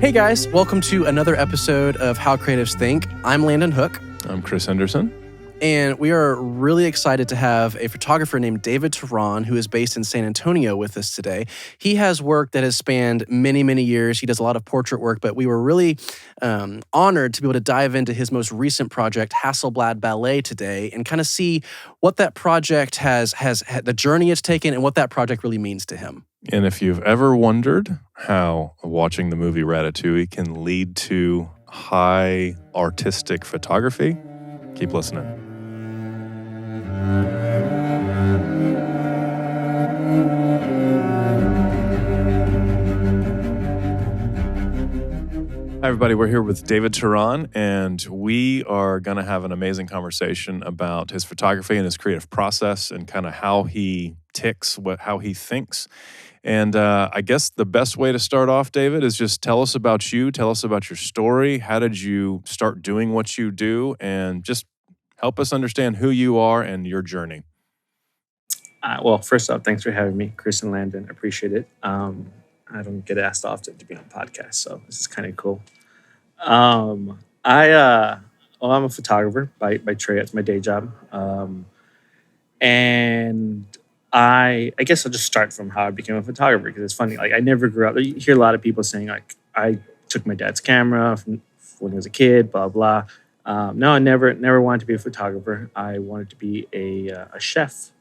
Hey guys, welcome to another episode of How Creatives Think. I'm Landon Hook. I'm Chris Henderson. And we are really excited to have a photographer named David Teran, who is based in San Antonio, with us today. He has work that has spanned many, many years. He does a lot of portrait work, but we were really honored to be able to dive into his most recent project, Hasselblad Ballet, today, and kind of see what that project has the journey it's taken and what that project really means to him. And if you've ever wondered how watching the movie Ratatouille can lead to high artistic photography, keep listening. Hi, everybody. We're here with David Teran, and we are going to have an amazing conversation about his photography and his creative process and kind of how he ticks, how he thinks. And I guess the best way to start off, David, is just tell us about you, tell us about your story. How did you start doing what you do? And just help us understand who you are and your journey. Well, first off, thanks for having me, Chris and Landon. I appreciate it. I don't get asked often to be on podcasts, so this is kind of cool. I'm a photographer by trade. It's my day job. And I guess I'll just start from how I became a photographer, because it's funny. Like, I never grew up. You hear a lot of people saying, like, I took my dad's camera from when I was a kid, blah, blah. No, I never wanted to be a photographer. I wanted to be a chef.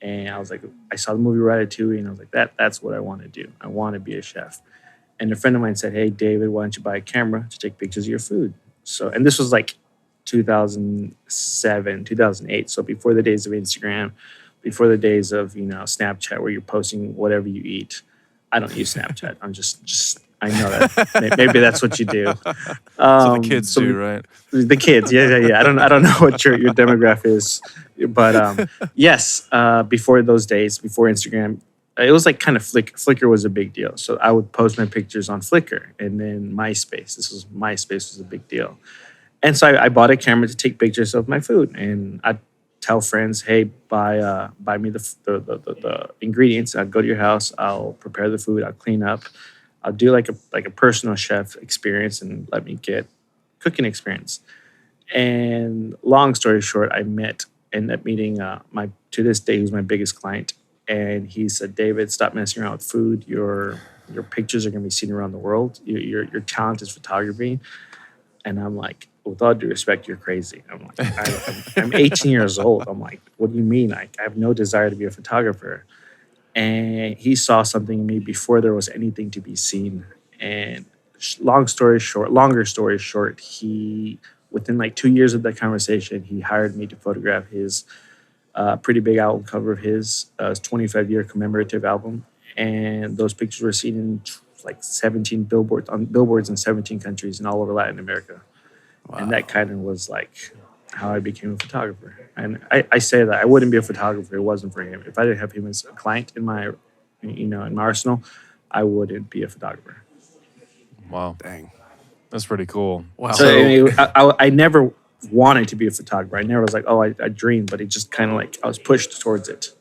And I was like, I saw the movie Ratatouille, and I was like, that's what I want to do. I want to be a chef. And a friend of mine said, hey, David, why don't you buy a camera to take pictures of your food? So, and this was like 2007, 2008. So before the days of Instagram, before the days of, Snapchat, where you're posting whatever you eat. I don't use Snapchat. I'm just I know that maybe that's what you do. So the kids do, right? The kids, yeah. I don't know what your demographic is, but yes. Before those days, before Instagram, it was like kind of Flickr was a big deal. So I would post my pictures on Flickr, and then MySpace. MySpace was a big deal, and so I bought a camera to take pictures of my food, and I'd tell friends, hey, buy me the ingredients. I'll go to your house. I'll prepare the food. I'll clean up. I'll do like a personal chef experience, and let me get cooking experience. And long story short, I ended up meeting to this day, who's my biggest client. And he said, David, stop messing around with food. Your pictures are going to be seen around the world. Your talent is photography. And I'm like, with all due respect, you're crazy. I'm like, I'm 18 years old. I'm like, what do you mean? I have no desire to be a photographer. And he saw something in me before there was anything to be seen. And longer story short, he, within like 2 years of that conversation, he hired me to photograph his pretty big album cover of his 25-year commemorative album. And those pictures were seen in like 17 billboards in 17 countries and all over Latin America. Wow. And that kind of was like how I became a photographer. And I say that I wouldn't be a photographer if it wasn't for him. If I didn't have him as a client in my arsenal, I wouldn't be a photographer. Wow. Dang. That's pretty cool. Wow. So I never wanted to be a photographer. I never was like, I dreamed, but it just kind of like I was pushed towards it.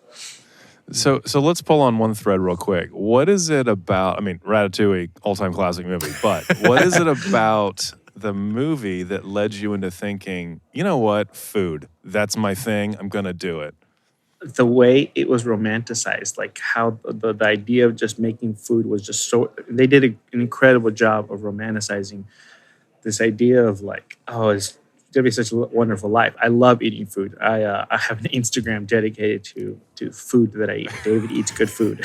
So let's pull on one thread real quick. What is it about, Ratatouille, all-time classic movie, but what is it about the movie that led you into thinking, you know what, food, that's my thing, I'm going to do it? The way it was romanticized, like how the idea of just making food was just so, they did an incredible job of romanticizing this idea of like, it's going to be such a wonderful life. I love eating food. I have an Instagram dedicated to food that I eat. David eats good food.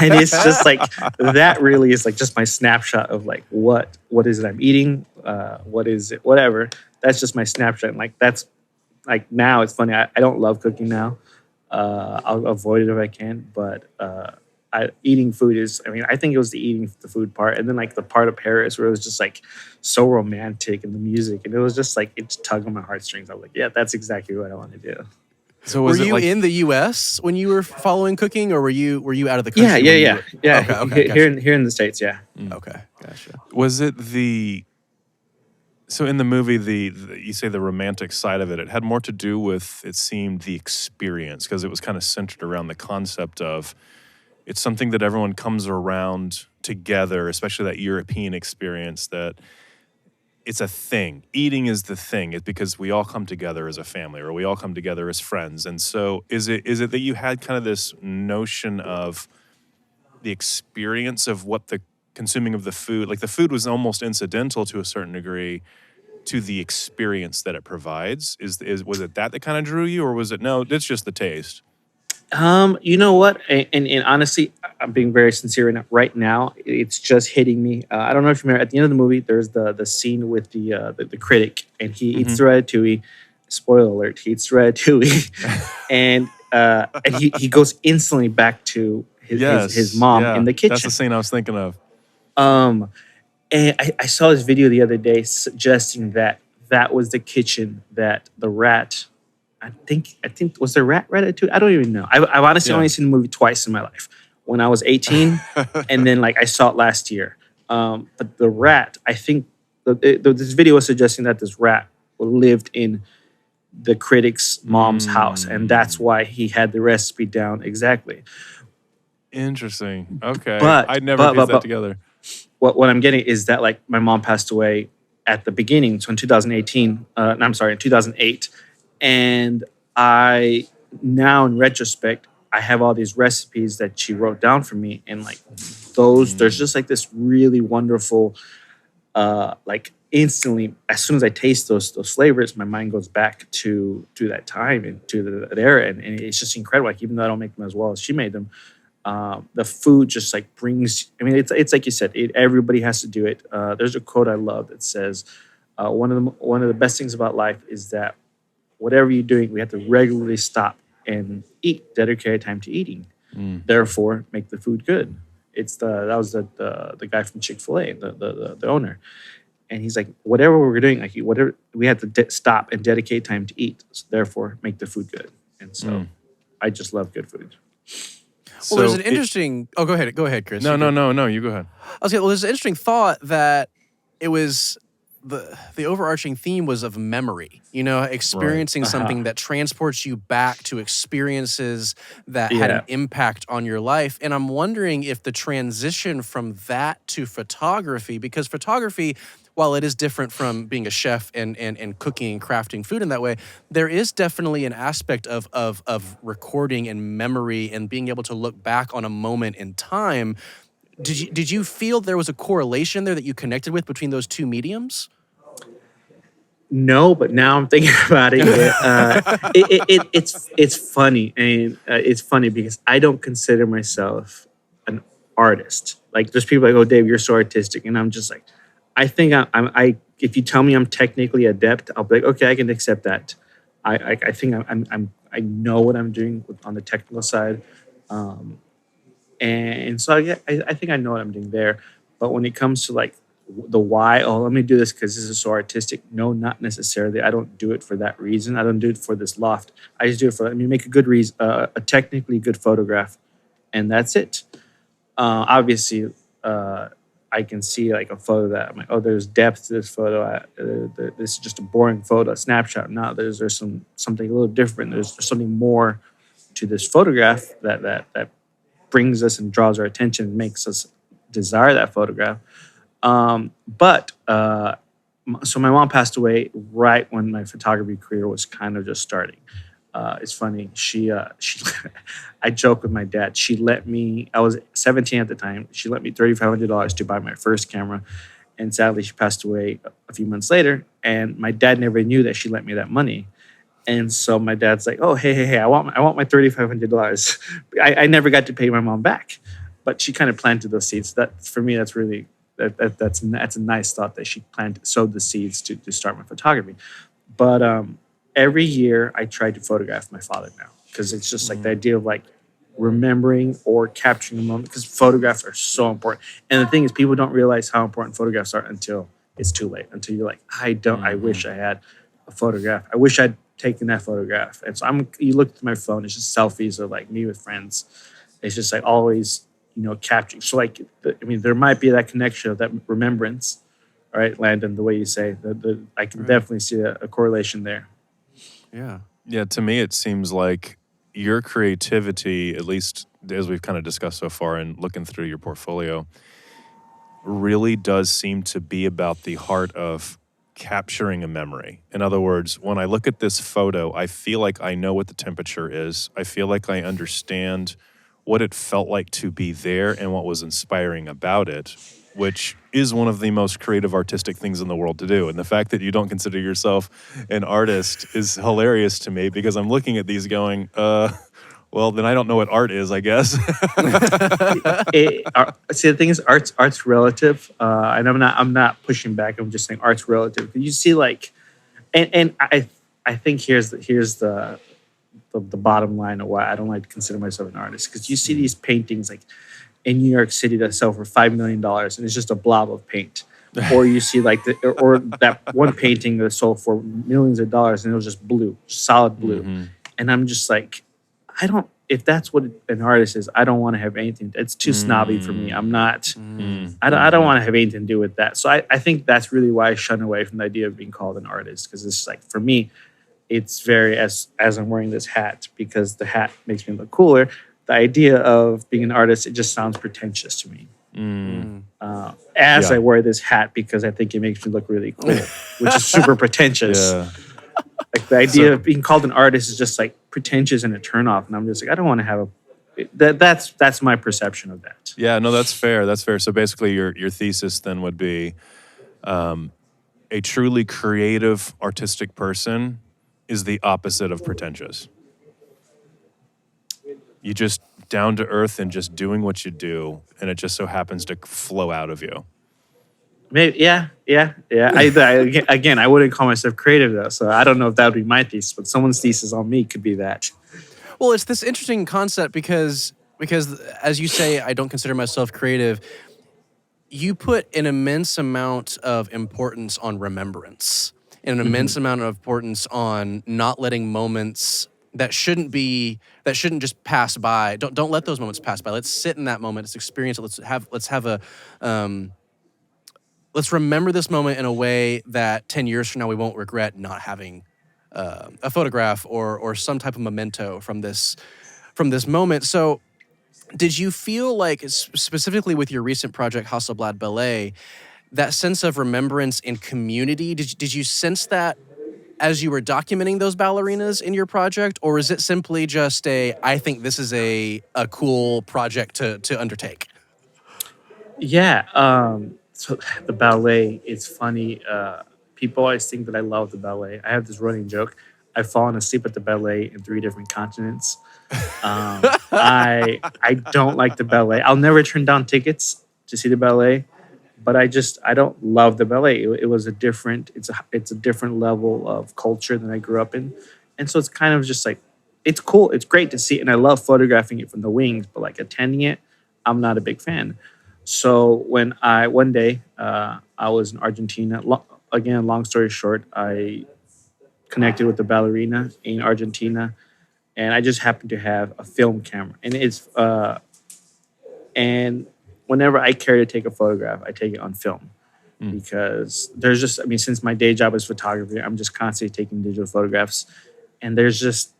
And it's just like, that really is like just my snapshot of like, what is it I'm eating? What is it? Whatever. That's just my snapshot. And like, that's like, now it's funny. I don't love cooking now. I'll avoid it if I can, but eating food is, I think it was the eating the food part. And then like the part of Paris where it was just like so romantic, and the music, and it was just like, it just tugged on my heartstrings. I was like, yeah, that's exactly what I want to do. So were you in the U.S. when you were following cooking, or were you out of the country? Yeah. Okay, gotcha. Here in the States, yeah. Okay, gotcha. Was it so in the movie, you say the romantic side of it had more to do with, it seemed, the experience, because it was kind of centered around the concept of, it's something that everyone comes around together, especially that European experience, that it's a thing. Eating is the thing. It's because we all come together as a family, or we all come together as friends. And so is it that you had kind of this notion of the experience of what the consuming of the food, like the food was almost incidental to a certain degree to the experience that it provides? Was it that kind of drew you, or was it no, it's just the taste? You know what? And honestly, I'm being very sincere right now. It's just hitting me. I don't know if you remember at the end of the movie. There's the scene with the critic, and he eats the ratatouille. Spoiler alert: he eats the ratatouille, and he goes instantly back to his mom in the kitchen. That's the scene I was thinking of. And I saw this video the other day suggesting that was the kitchen that the rat. I think was the rat Ratatouille? I don't even know. I've honestly only seen the movie twice in my life. When I was 18, and then like I saw it last year. But the rat, I think this video was suggesting that this rat lived in the critic's mom's house, and that's why he had the recipe down exactly. Interesting. Okay, But I never pieced that together. What I'm getting is that like my mom passed away at the beginning, so in 2018. I'm sorry, in 2008. And I now, in retrospect, I have all these recipes that she wrote down for me, and like those, there's just like this really wonderful, like instantly, as soon as I taste those flavors, my mind goes back to that time and to that era, and it's just incredible. Like even though I don't make them as well as she made them, the food just like brings. I mean, it's like you said, everybody has to do it. There's a quote I love that says, one of the best things about life is that whatever you're doing, we have to regularly stop and eat, dedicate time to eating. Therefore, make the food good. That was the guy from Chick-fil-A, the owner, and he's like, whatever we're doing, like whatever we have to stop and dedicate time to eat. So therefore, make the food good. And so, I just love good food. Well, there's an interesting. Go ahead, Chris. No, you go ahead. Okay, well, there's an interesting thought that it was. The overarching theme was of memory, experiencing something that transports you back to experiences that had an impact on your life. And I'm wondering if the transition from that to photography, because photography, while it is different from being a chef and cooking and crafting food in that way, there is definitely an aspect of recording and memory and being able to look back on a moment in time. Did you feel there was a correlation there that you connected with between those two mediums? No, but now I'm thinking about it. It's funny, and it's funny because I don't consider myself an artist. Like there's people like, "Oh, Dave, you're so artistic," and I'm just like, I think I if you tell me I'm technically adept, I'll be like, okay, I can accept that. I think I know what I'm doing on the technical side. And so I think I know what I'm doing there. But when it comes to like the why, let me do this because this is so artistic. No, not necessarily. I don't do it for that reason. I don't do it for this loft. I just do it for, let me make a good reason, a technically good photograph, and that's it. Obviously, I can see like a photo that I'm like, oh, there's depth to this photo. This is just a boring photo, a snapshot. No, there's something a little different. There's something more to this photograph that brings us and draws our attention and makes us desire that photograph. So my mom passed away right when my photography career was kind of just starting. It's funny. She I joke with my dad. She let me, I was 17 at the time. She let me $3,500 to buy my first camera. And sadly, she passed away a few months later. And my dad never knew that she lent me that money. And so my dad's like, "Oh, hey, I want my $3,500." I never got to pay my mom back, but she kind of planted those seeds. That for me, that's really that's a nice thought that she sowed the seeds to start my photography. But every year I try to photograph my father now because it's just like the idea of like remembering or capturing a moment, because photographs are so important. And the thing is, people don't realize how important photographs are until it's too late. Until you're like, I wish I had a photograph. I wish I'd taken that photograph. And so you look at my phone, it's just selfies of like me with friends. It's just like always, capturing. So like, there might be that connection of that remembrance, all right, Landon, the way you say, I can definitely see a correlation there. Yeah. Yeah, to me, it seems like your creativity, at least as we've kind of discussed so far and looking through your portfolio, really does seem to be about the heart of capturing a memory. In other words, when I look at this photo, I feel like I know what the temperature is. I feel like I understand what it felt like to be there and what was inspiring about it, which is one of the most creative artistic things in the world to do. And the fact that you don't consider yourself an artist is hilarious to me, because I'm looking at these going, well, then I don't know what art is, I guess. See, the thing is, art's relative, and I'm not pushing back. I'm just saying art's relative. You see, like, and I think here's the bottom line of why I don't like to consider myself an artist, because you see these paintings like in New York City that sell for $5 million, and it's just a blob of paint. Or you see like or that one painting that sold for millions of dollars, and it was just blue, solid blue. Mm-hmm. And I'm just like, if that's what an artist is, I don't want to have anything. It's too snobby for me. I'm not, I don't want to have anything to do with that. So I think that's really why I shun away from the idea of being called an artist. Because it's like, for me, it's very, as I'm wearing this hat, because the hat makes me look cooler. The idea of being an artist, it just sounds pretentious to me. I wear this hat, because I think it makes me look really cool, which is super pretentious. Yeah. Like, the idea of being called an artist is just like pretentious and a turnoff, and I'm just like, I don't want to have that's my perception of that. Yeah, no, that's fair. That's fair. So basically, your thesis then would be, a truly creative, artistic person is the opposite of pretentious. You just down to earth and just doing what you do, and it just so happens to flow out of you. Maybe, yeah. Again, I wouldn't call myself creative though, so I don't know if that would be my thesis, but someone's thesis on me could be that. Well, it's this interesting concept because as you say, I don't consider myself creative. You put an immense amount of importance on remembrance, and an immense amount of importance on not letting moments that shouldn't just pass by. Don't let those moments pass by. Let's sit in that moment. Let's experience it. Let's remember this moment in a way that 10 years from now we won't regret not having a photograph or some type of memento from this moment. So, did you feel like, specifically with your recent project Hasselblad Ballet, that sense of remembrance and community? Did you sense that as you were documenting those ballerinas in your project, or is it simply just I think this is a cool project to undertake? Yeah. So the ballet, it's funny. People always think that I love the ballet. I have this running joke. I've fallen asleep at the ballet in 3 different continents. I don't like the ballet. I'll never turn down tickets to see the ballet, but I don't love the ballet. It was a different level of culture than I grew up in, and so it's kind of just like, it's cool. It's great to see, and I love photographing it from the wings. But like attending it, I'm not a big fan. So when one day I was in Argentina, again, long story short, I connected with the ballerina in Argentina, and I just happened to have a film camera. And whenever I care to take a photograph, I take it on film, because since my day job is photography, I'm just constantly taking digital photographs, and there's just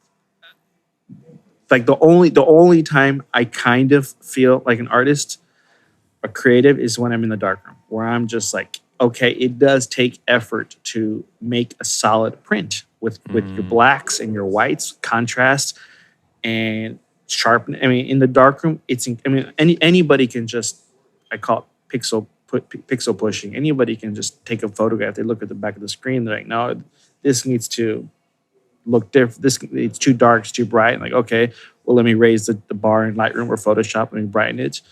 like the only time I kind of feel like an artist, a creative, is when I'm in the darkroom, where I'm just like, okay, it does take effort to make a solid print with your blacks and your whites, contrast and sharpen. I mean, in the darkroom, anybody can just, I call it pixel pushing. Anybody can just take a photograph. They look at the back of the screen. They're like, no, this needs to look different. It's too dark. It's too bright. And like, okay, well, let me raise the bar in Lightroom or Photoshop. Let me brighten it.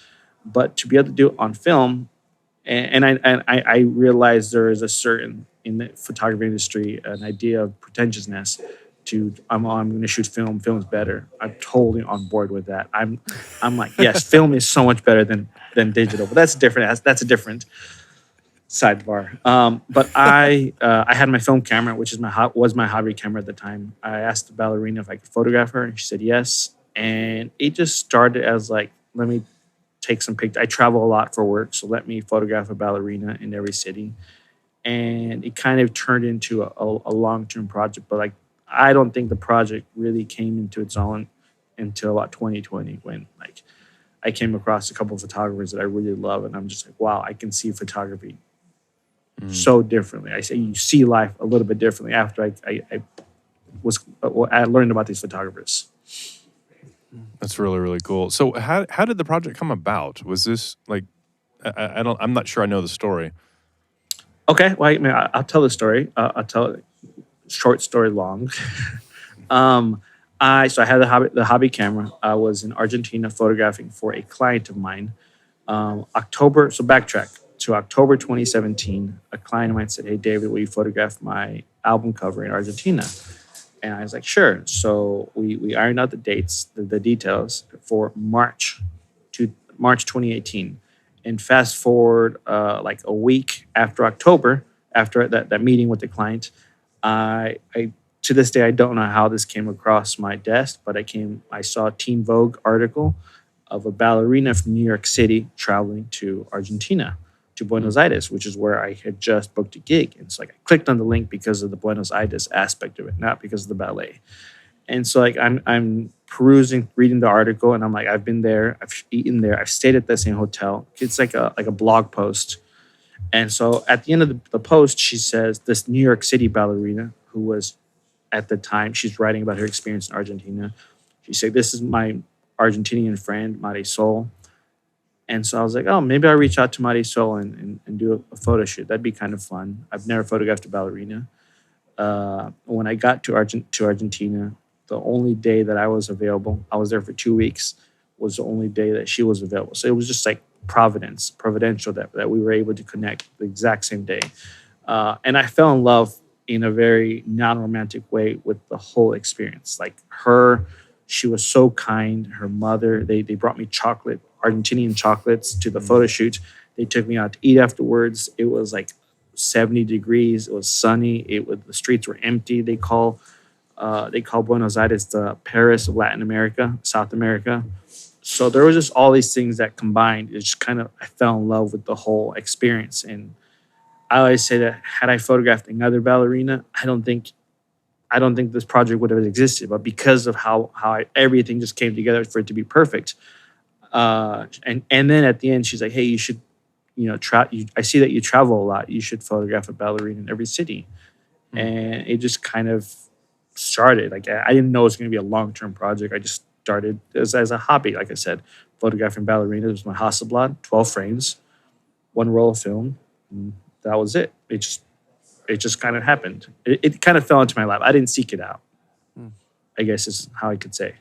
But to be able to do it on film, and I realize there is a certain, in the photography industry, an idea of pretentiousness. I'm going to shoot film. Film's better. I'm totally on board with that. I'm like, yes, film is so much better than digital, but that's different. That's a different sidebar. But I had my film camera, which was my hobby camera at the time. I asked the ballerina if I could photograph her, and she said yes. And it just started as like, let me take some pictures. I travel a lot for work, so let me photograph a ballerina in every city. And it kind of turned into a long-term project. But like, I don't think the project really came into its own until about 2020, when like I came across a couple of photographers that I really love, and I'm just like, wow, I can see photography so differently. I say you see life a little bit differently after I learned about these photographers. That's really, really cool. So how did the project come about? Was this like I'm not sure I know the story. Okay, well, I'll tell the story. I'll tell it short story long. I had the hobby camera. I was in Argentina photographing for a client of mine. October. So backtrack to October 2017. A client of mine said, "Hey, David, will you photograph my album cover in Argentina?" And I was like, "Sure." So we ironed out the dates, the details for March 2018. And fast forward like a week after October, after that meeting with the client, I to this day I don't know how this came across my desk, but I saw a Teen Vogue article of a ballerina from New York City traveling to Argentina, to Buenos Aires, which is where I had just booked a gig. And so like I clicked on the link because of the Buenos Aires aspect of it, not because of the ballet. And so like I'm perusing, reading the article, and I'm like, I've been there, I've eaten there, I've stayed at the same hotel. It's like a blog post. And so at the end of the post, she says this New York City ballerina who was at the time, she's writing about her experience in Argentina. She said, "This is my Argentinian friend, Marisol." And so I was like, oh, maybe I'll reach out to Marisol and do a photo shoot. That'd be kind of fun. I've never photographed a ballerina. When I got to Argentina, the only day that I was available, I was there for 2 weeks, was the only day that she was available. So it was just like providential that we were able to connect the exact same day. And I fell in love in a very non-romantic way with the whole experience. Like she was so kind. Her mother, they brought me Argentinian chocolates to the photo shoot. They took me out to eat afterwards. It was like 70 degrees. It was sunny. The streets were empty. They call Buenos Aires the Paris of Latin America, South America. So there was just all these things that combined. It just kind of, I fell in love with the whole experience. And I always say that had I photographed another ballerina, I don't think this project would have existed. But because of how everything just came together for it to be perfect. And then at the end, she's like, "Hey, you should, I see that you travel a lot. You should photograph a ballerina in every city." And it just kind of started. Like I didn't know it was going to be a long-term project. I just started as a hobby. Like I said, photographing ballerinas was my Hasselblad, 12 frames, one roll of film. And that was it. It just kind of happened. It kind of fell into my lap. I didn't seek it out. I guess is how I could say.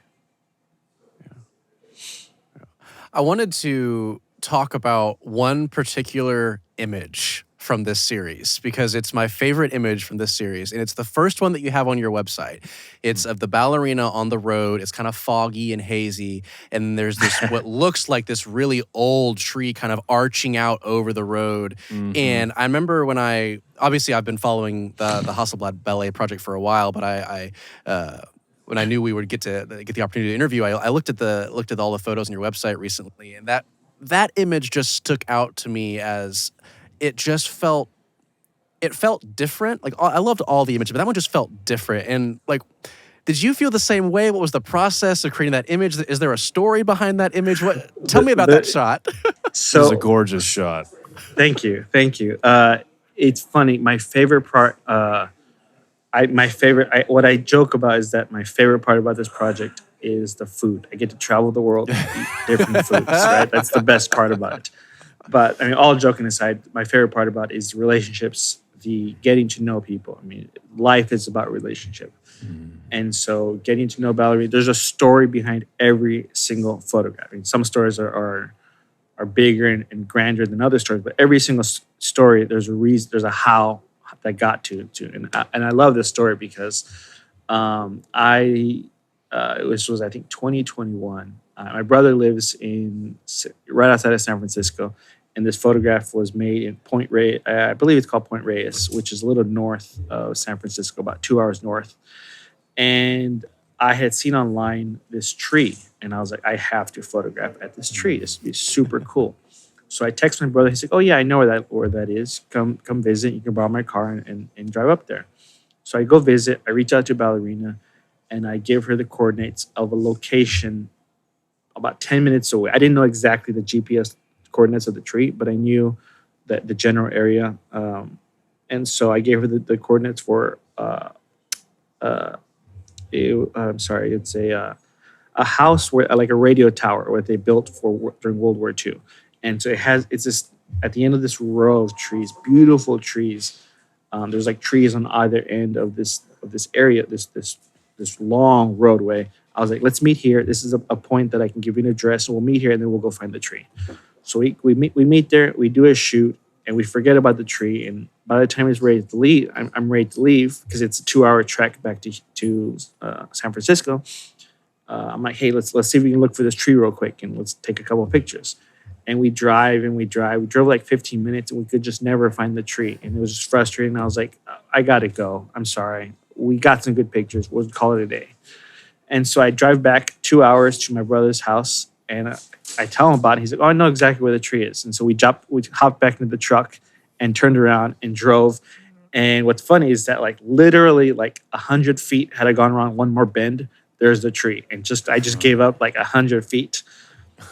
I wanted to talk about one particular image from this series because it's my favorite image from this series, and it's the first one that you have on your website. It's of the ballerina on the road. It's kind of foggy and hazy, and there's this what looks like this really old tree kind of arching out over the road. And I remember when I've been following the Hasselblad Ballet project for a while, but when I knew we would get the opportunity to interview, I looked at all the photos on your website recently, and that image just stuck out to me as it felt different. Like I loved all the images, but that one just felt different. And like, did you feel the same way? What was the process of creating that image? Is there a story behind that image? Tell me about that shot. So, it was a gorgeous shot. Thank you. It's funny. My favorite part. What I joke about is that my favorite part about this project is the food. I get to travel the world and eat different foods, right? That's the best part about it. But I mean, all joking aside, my favorite part about it is relationships, the getting to know people. I mean, life is about relationship. And so getting to know ballerina, there's a story behind every single photograph. I mean, some stories are bigger and grander than other stories, but every single story, there's a reason, there's a how that got to. And I love this story because this was, I think, 2021. My brother lives right outside of San Francisco, and this photograph was made in Point Reyes. I believe it's called Point Reyes, which is a little north of San Francisco, about 2 hours north. And I had seen online this tree, and I was like, I have to photograph at this tree. This would be super cool. So I text my brother. He's like, "Oh yeah, I know where that is. Come visit. You can borrow my car and drive up there." So I go visit. I reach out to Ballerina, and I give her the coordinates of a location about 10 minutes away. I didn't know exactly the GPS coordinates of the tree, but I knew that the general area. And so I gave her the coordinates for, I'm sorry, it's a house where like a radio tower where they built for during World War II. And so it's this at the end of this row of trees, beautiful trees. There's like trees on either end of this area, this long roadway. I was like, let's meet here. This is a point that I can give you an address, and we'll meet here, and then we'll go find the tree. So we meet there, we do a shoot, and we forget about the tree. And by the time it's ready to leave, I'm ready to leave because it's a 2-hour trek back to San Francisco. I'm like, hey, let's see if we can look for this tree real quick, and let's take a couple of pictures. And we drive and we drive. We drove like 15 minutes, and we could just never find the tree. And it was just frustrating. I was like, I gotta go. I'm sorry. We got some good pictures. We'll call it a day. And so I drive back 2 hours to my brother's house, and I tell him about it. He's like, oh, I know exactly where the tree is. And so we hopped back into the truck and turned around and drove. And what's funny is that like literally like 100 feet, had I gone around one more bend, there's the tree. And I just gave up like 100 feet.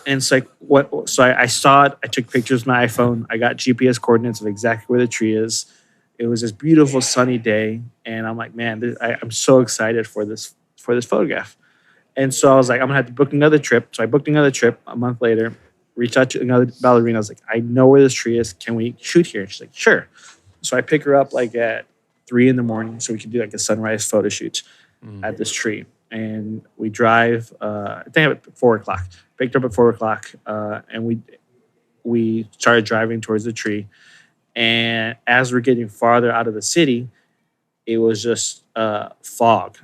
And it's like, what? So I saw it. I took pictures with my iPhone. I got GPS coordinates of exactly where the tree is. It was this beautiful sunny day. And I'm like, man, I'm so excited for this photograph. And so I was like, I'm gonna have to book another trip. So I booked another trip a month later, reached out to another ballerina. I was like, I know where this tree is. Can we shoot here? And she's like, sure. So I pick her up like at 3 a.m. so we could do like a sunrise photo shoot at this tree. And we drive, I think at 4 o'clock. Picked her up at 4 o'clock, and we started driving towards the tree. And as we're getting farther out of the city, it was just fog.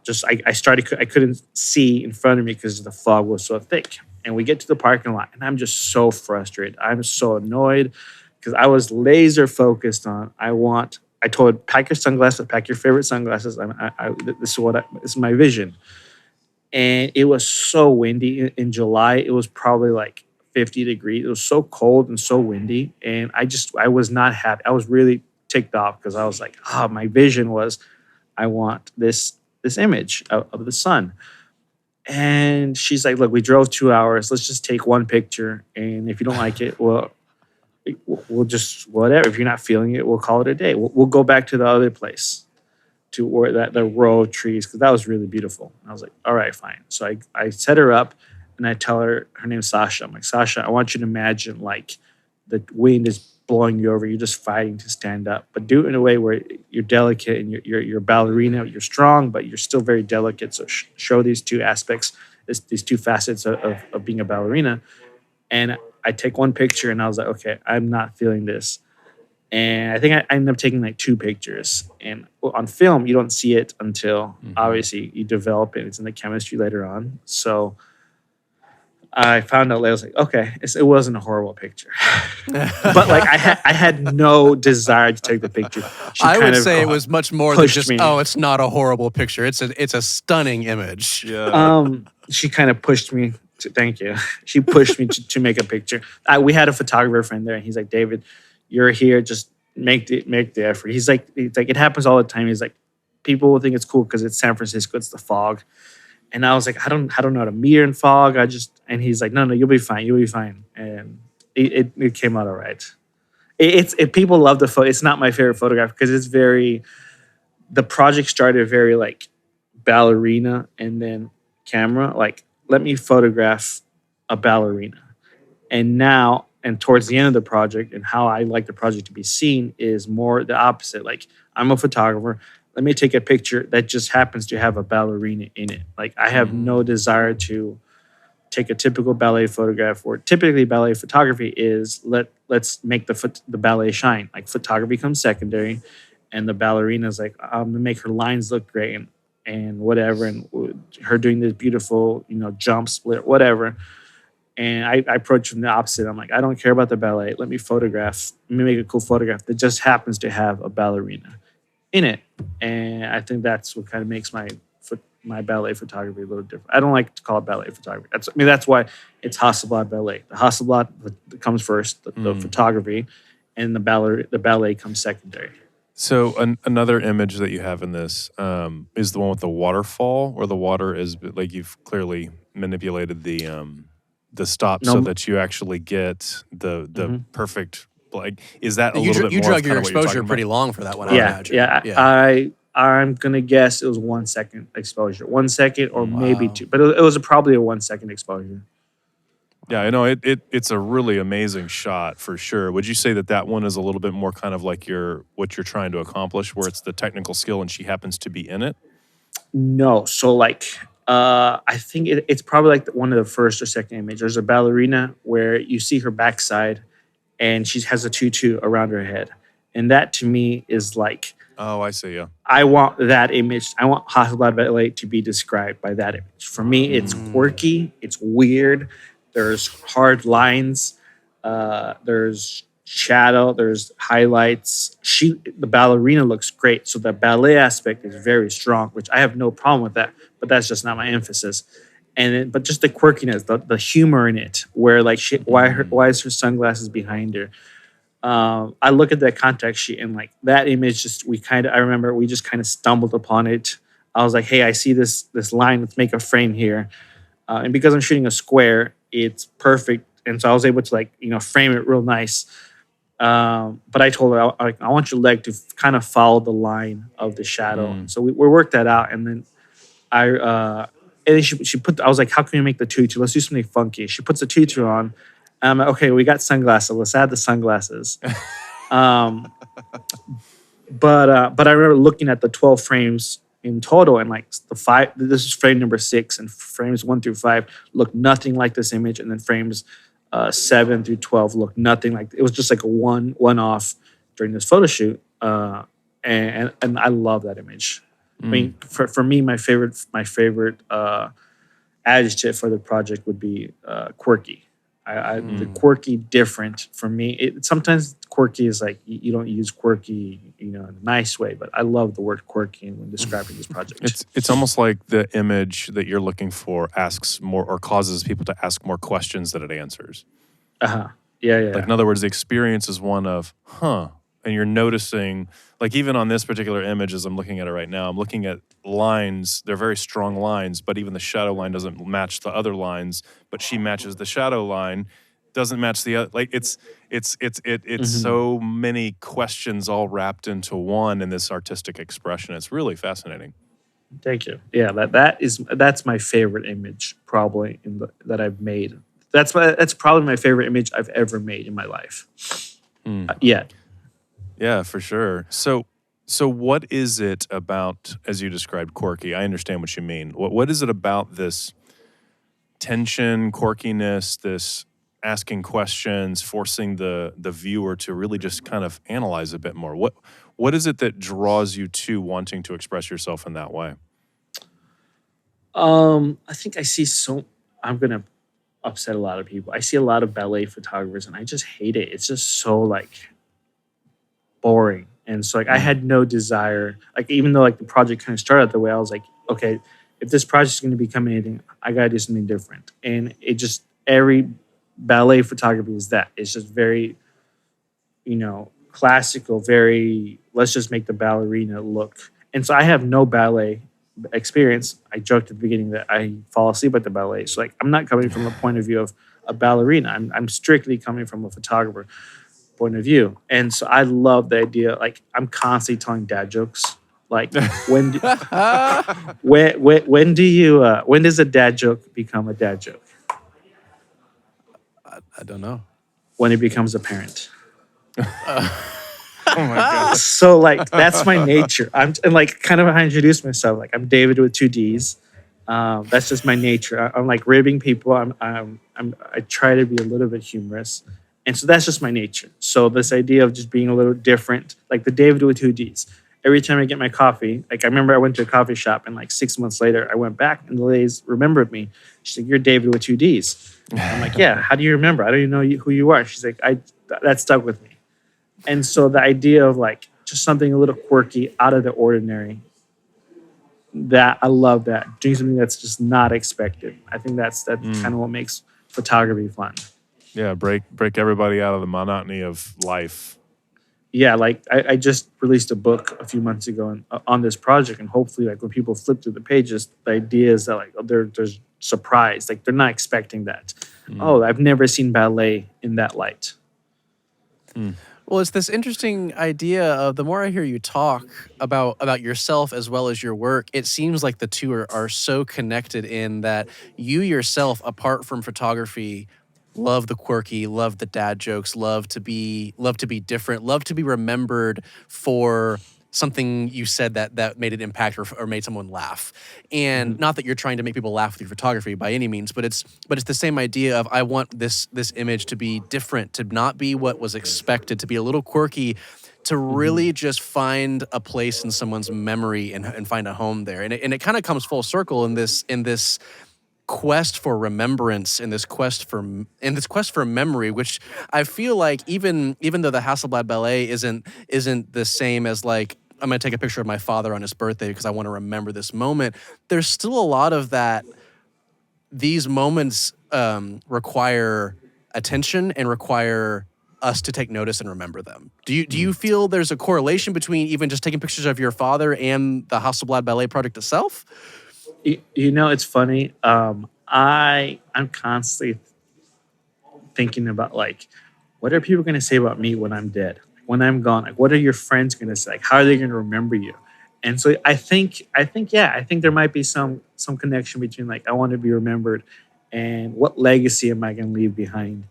Just I couldn't see in front of me because the fog was so thick. And we get to the parking lot, and I'm just so frustrated. I'm so annoyed because I was laser focused on. I told her, pack your sunglasses, pack your favorite sunglasses. This is my vision. And it was so windy in July. It was probably like 50 degrees. It was so cold and so windy. And I was not happy. I was really ticked off because I was like, my vision was, I want this image of the sun. And she's like, look, we drove 2 hours. Let's just take one picture. And if you don't like it, well, we'll just, whatever. If you're not feeling it, we'll call it a day. We'll go back to the other place, to where the row of trees, because that was really beautiful. And I was like, all right, fine. So I set her up, and I tell her name's Sasha. I'm like, Sasha, I want you to imagine like the wind is blowing you over. You're just fighting to stand up, but do it in a way where you're delicate and you're a ballerina. You're strong, but you're still very delicate. So show these two aspects, these two facets of being a ballerina. And I take one picture, and I was like, okay, I'm not feeling this. And I think I ended up taking like 2 pictures. And on film, you don't see it until obviously you develop it. It's in the chemistry later on. So I found out later, I was like, okay, it wasn't a horrible picture. But like I had no desire to take the picture. I would say it was much more than just, me. it's not a horrible picture. It's a stunning image. Yeah. She kind of pushed me. Thank you. She pushed me to make a picture. We had a photographer friend there, and he's like, David, you're here. Just make the effort. He's like, it happens all the time. He's like, people will think it's cool because it's San Francisco. It's the fog. And I was like, I don't know how to meet her in fog. And he's like, no, you'll be fine. You'll be fine. And it came out all right. People love the photo. It's not my favorite photograph because the project started very like ballerina and then camera. Like, let me photograph a ballerina. And towards the end of the project, and how I like the project to be seen is more the opposite. Like, I'm a photographer. Let me take a picture that just happens to have a ballerina in it. Like, I have no desire to take a typical ballet photograph, or typically ballet photography is let's make the ballet shine. Like, photography comes secondary, and the ballerina is like, I'm gonna make her lines look great and whatever, and her doing this beautiful, jump split, whatever. And I approach from the opposite. I'm like, I don't care about the ballet. Let me make a cool photograph that just happens to have a ballerina in it. And I think that's what kind of makes my ballet photography a little different. I don't like to call it ballet photography. That's why it's Hasselblad Ballet. The Hasselblad comes first, the photography, and the ballet comes secondary. So another image that you have in this is the one with the waterfall, where the water is like you've clearly manipulated the stop so No. that you actually get the perfect. Like, is that a You, little dr- bit you more drug of your kind of what you're exposure talking pretty about? long for that one, I Yeah, imagine. yeah. I'm gonna guess it was 1 second exposure, 1 second or maybe Wow. 2, but it was probably a 1 second exposure. Yeah, I know it's a really amazing shot for sure. Would you say that one is a little bit more kind of like what you're trying to accomplish, where it's the technical skill and she happens to be in it? No, so like I think it's probably like one of the first or second images. There's a ballerina where you see her backside, and she has a tutu around her head, and that to me is like Oh, I see. Yeah. I want that image. I want Hasselblad Ballet to be described by that image. For me, it's quirky. It's weird. There's hard lines. There's shadow. There's highlights. The ballerina looks great. So the ballet aspect is very strong, which I have no problem with that. But that's just not my emphasis. But just the quirkiness, the humor in it, where like why is her sunglasses behind her? I look at that contact sheet and like that image I remember we just kind of stumbled upon it. I was like, hey, I see this line, let's make a frame here. And because I'm shooting a square, it's perfect. And so I was able to frame it real nice. But I told her, I want your leg to kind of follow the line of the shadow. So we worked that out. And then and then I was like, how can we make the tutu? Let's do something funky. She puts a tutu on. Okay, we got sunglasses. Let's add the sunglasses. But I remember looking at the 12 frames in total, and like the 5. This is frame number 6, and frames 1 through 5 look nothing like this image, and then frames 7 through 12 look nothing like. It was just like a one-off during this photo shoot, and I love that image. I mean, for me, my favorite adjective for the project would be quirky. The quirky, different for me. Sometimes quirky is like you don't use quirky, in a nice way, but I love the word quirky when describing this project. It's almost like the image that you're looking for asks more or causes people to ask more questions than it answers. Yeah. Like in other words, the experience is one of and you're noticing, like even on this particular image, as I'm looking at it right now, I'm looking at lines. They're very strong lines, but even the shadow line doesn't match the other lines. But she matches the shadow line, doesn't match the other. Like it's so many questions all wrapped into one in this artistic expression. It's really fascinating. Thank you. Yeah, that's my favorite image probably that I've made. That's probably my favorite image I've ever made in my life. Yeah, for sure. So what is it about, as you described, quirky? I understand what you mean. What is it about this tension, quirkiness, this asking questions, forcing the viewer to really just kind of analyze a bit more? What is it that draws you to wanting to express yourself in that way? I think I see I'm gonna upset a lot of people. I see a lot of ballet photographers, and I just hate it. It's just so like boring. And so like I had no desire, like even though like the project kind of started the way, I was like, okay, if this project is going to become anything, I gotta do something different. And it just every ballet photography is that. It's just very, classical, very let's just make the ballerina look. And so I have no ballet experience. I joked at the beginning that I fall asleep at the ballet. So like I'm not coming from a point of view of a ballerina. I'm strictly coming from a photographer point of view. And so I love the idea, like I'm constantly telling dad jokes. Like when does a dad joke become a dad joke? I don't know. When it becomes a parent. Oh my gosh. So like that's my nature. And like kind of how I introduce myself. Like I'm David with 2 D's. That's just my nature. I'm like ribbing people. I try to be a little bit humorous. And so that's just my nature. So this idea of just being a little different, like the David with 2 D's. Every time I get my coffee, like I remember I went to a coffee shop and like 6 months later, I went back and the ladies remembered me. She's like, "You're David with 2 D's." I'm like, "Yeah, how do you remember? I don't even know who you are." She's like, that stuck with me. And so the idea of like just something a little quirky, out of the ordinary, that I love that. Doing something that's just not expected. I think that's kind of what makes photography fun. Yeah, break everybody out of the monotony of life. Yeah, like I just released a book a few months ago on this project, and hopefully, like when people flip through the pages, the idea is that like there's surprised. Like they're not expecting that. Oh, I've never seen ballet in that light. Well, it's this interesting idea of the more I hear you talk about yourself as well as your work, it seems like the two are so connected in that you yourself, apart from photography, love the quirky, love the dad jokes, love to be different, love to be remembered for something you said that made an impact or made someone laugh. And not that you're trying to make people laugh with your photography by any means, but it's the same idea of I want this image to be different, to not be what was expected, to be a little quirky, to really just find a place in someone's memory and find a home there. And it kind of comes full circle in this quest for remembrance, in this quest for memory, which I feel like even though the Hasselblad Ballet isn't the same as like I'm going to take a picture of my father on his birthday because I want to remember this moment, there's still a lot of that. These moments require attention and require us to take notice and remember them. Do you feel there's a correlation between even just taking pictures of your father and the Hasselblad Ballet project itself? You know, it's funny. I'm constantly thinking about like, what are people going to say about me when I'm dead, when I'm gone? Like, what are your friends going to say? Like, how are they going to remember you? And so I think there might be some connection between like I want to be remembered and what legacy am I going to leave behind.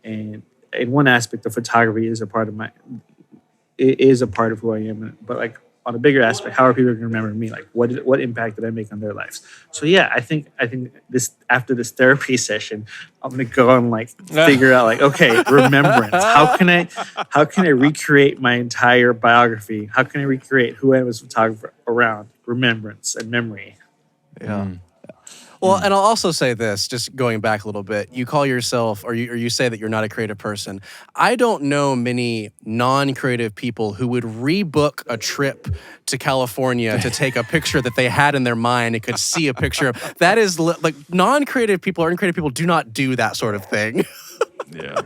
And in one aspect, the photography is a part of who I am. But like on a bigger aspect, how are people going to remember me? Like what impact did I make on their lives? So yeah, I think this after this therapy session, I'm gonna go and like figure out like, okay, remembrance. How can I recreate my entire biography? How can I recreate who I was a photographer around remembrance and memory? Yeah. Well, and I'll also say this, just going back a little bit, you call yourself, or you say that you're not a creative person. I don't know many non-creative people who would rebook a trip to California to take a picture that they had in their mind and could see a picture of. That is, like, non-creative people or uncreative people do not do that sort of thing. Yeah.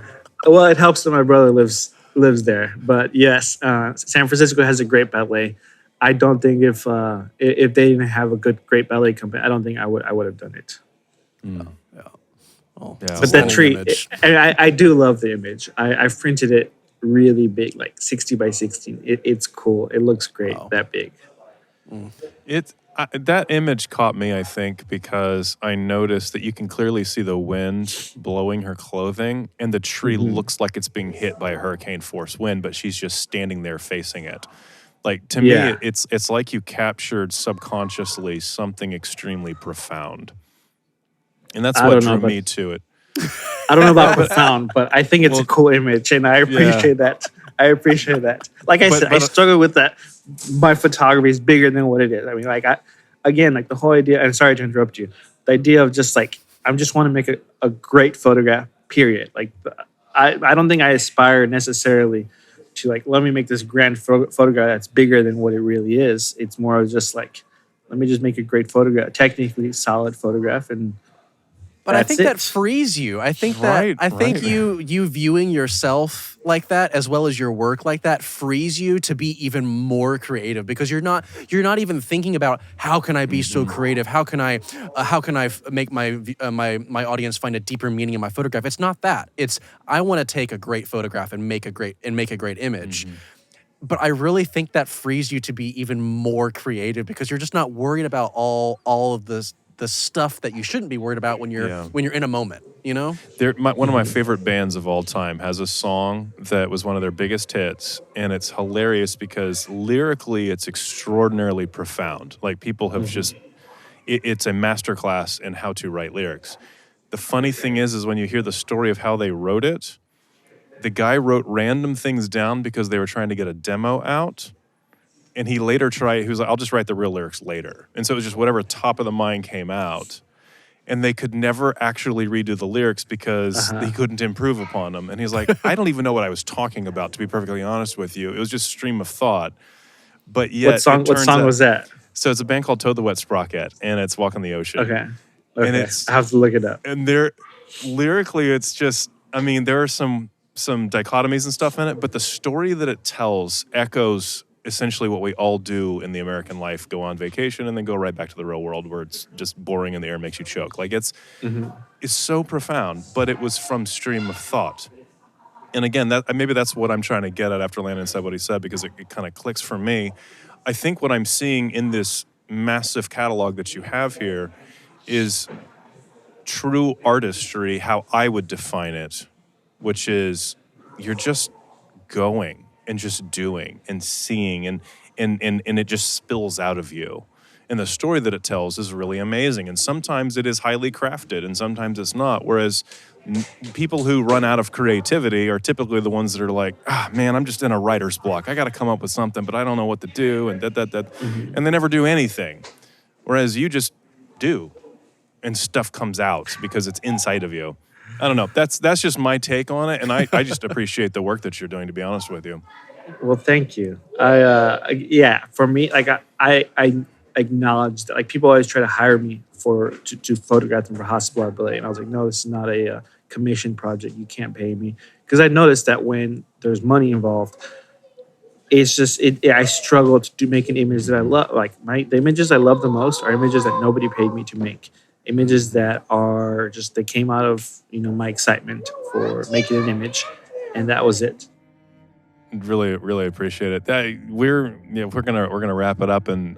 Well, it helps that my brother lives there. But yes, San Francisco has a great ballet. I don't think if they didn't have a great ballet company, I don't think I would have done it. Yeah. Oh, Yeah. But that tree, and I do love the image. I printed it really big, like 60 by 16. It's cool. It looks great, that big. That image caught me, I think, because I noticed that you can clearly see the wind blowing her clothing, and the tree looks like it's being hit by a hurricane force wind, but she's just standing there facing it. Like, to me, it's like you captured subconsciously something extremely profound. And that's what drew me to it. I don't know about profound, but I think it's a cool image, and I appreciate that. Like I said, I struggle with that. My photography is bigger than what it is. I mean, like, like the whole idea, and sorry to interrupt you, the idea of just like, I just want to make a great photograph, period. Like, I don't think I aspire necessarily to like, let me make this grand photograph that's bigger than what it really is. It's more of just like, let me just make a great photograph, technically solid photograph, and but I think that frees you. I think you viewing yourself like that as well as your work like that frees you to be even more creative, because you're not even thinking about how can I be so creative? How can I make my audience find a deeper meaning in my photograph? It's not that. It's I want to take a great photograph and make a great image. But I really think that frees you to be even more creative, because you're just not worried about all of the stuff that you shouldn't be worried about when you're in a moment, you know? One of my favorite bands of all time has a song that was one of their biggest hits, and it's hilarious because lyrically it's extraordinarily profound. Like, people have just, it's a masterclass in how to write lyrics. The funny thing is when you hear the story of how they wrote it, the guy wrote random things down because they were trying to get a demo out. And he later he was like, I'll just write the real lyrics later. And so it was just whatever top of the mind came out. And they could never actually redo the lyrics because he couldn't improve upon them. And he's like, I don't even know what I was talking about, to be perfectly honest with you. It was just stream of thought. But yet, what song was that? So it's a band called Toad the Wet Sprocket, and it's Walk on the Ocean. Okay. And I have to look it up. And lyrically, it's just, I mean, there are some dichotomies and stuff in it, but the story that it tells echoes essentially what we all do in the American life, go on vacation and then go right back to the real world where it's just boring and the air makes you choke. Like it's so profound, but it was from stream of thought. And again, that maybe that's what I'm trying to get at after Landon said what he said, because it kind of clicks for me. I think what I'm seeing in this massive catalog that you have here is true artistry, how I would define it, which is you're just going and just doing and seeing and it just spills out of you. And the story that it tells is really amazing. And sometimes it is highly crafted and sometimes it's not. Whereas people who run out of creativity are typically the ones that are like, man, I'm just in a writer's block. I got to come up with something, but I don't know what to do and and they never do anything. Whereas you just do and stuff comes out because it's inside of you. I don't know. That's just my take on it, and I just appreciate the work that you're doing, to be honest with you. Well, thank you. For me, like I acknowledge that, like, people always try to hire me to photograph them for Hasselblad Ballet, and I was like, no, this is not a commission project. You can't pay me, because I noticed that when there's money involved, it's just I struggle to make an image that I love. Like the images I love the most are images that nobody paid me to make. Images that are just, they came out of, my excitement for making an image, and that was it. Really, really appreciate it. We're gonna wrap it up, and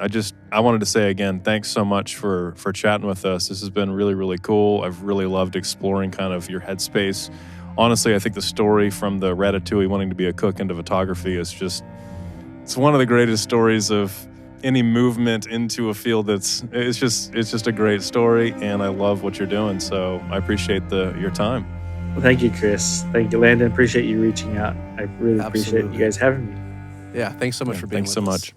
I wanted to say again, thanks so much for chatting with us. This has been really, really cool. I've really loved exploring kind of your headspace. Honestly, I think the story from the Ratatouille wanting to be a cook into photography is it's one of the greatest stories of any movement into a field it's just a great story, and I love what you're doing. So I appreciate your time. Well, thank you, Chris. Thank you, Landon. Appreciate you reaching out. I really appreciate you guys having me. Yeah, thanks so much for being with us. Thanks so much.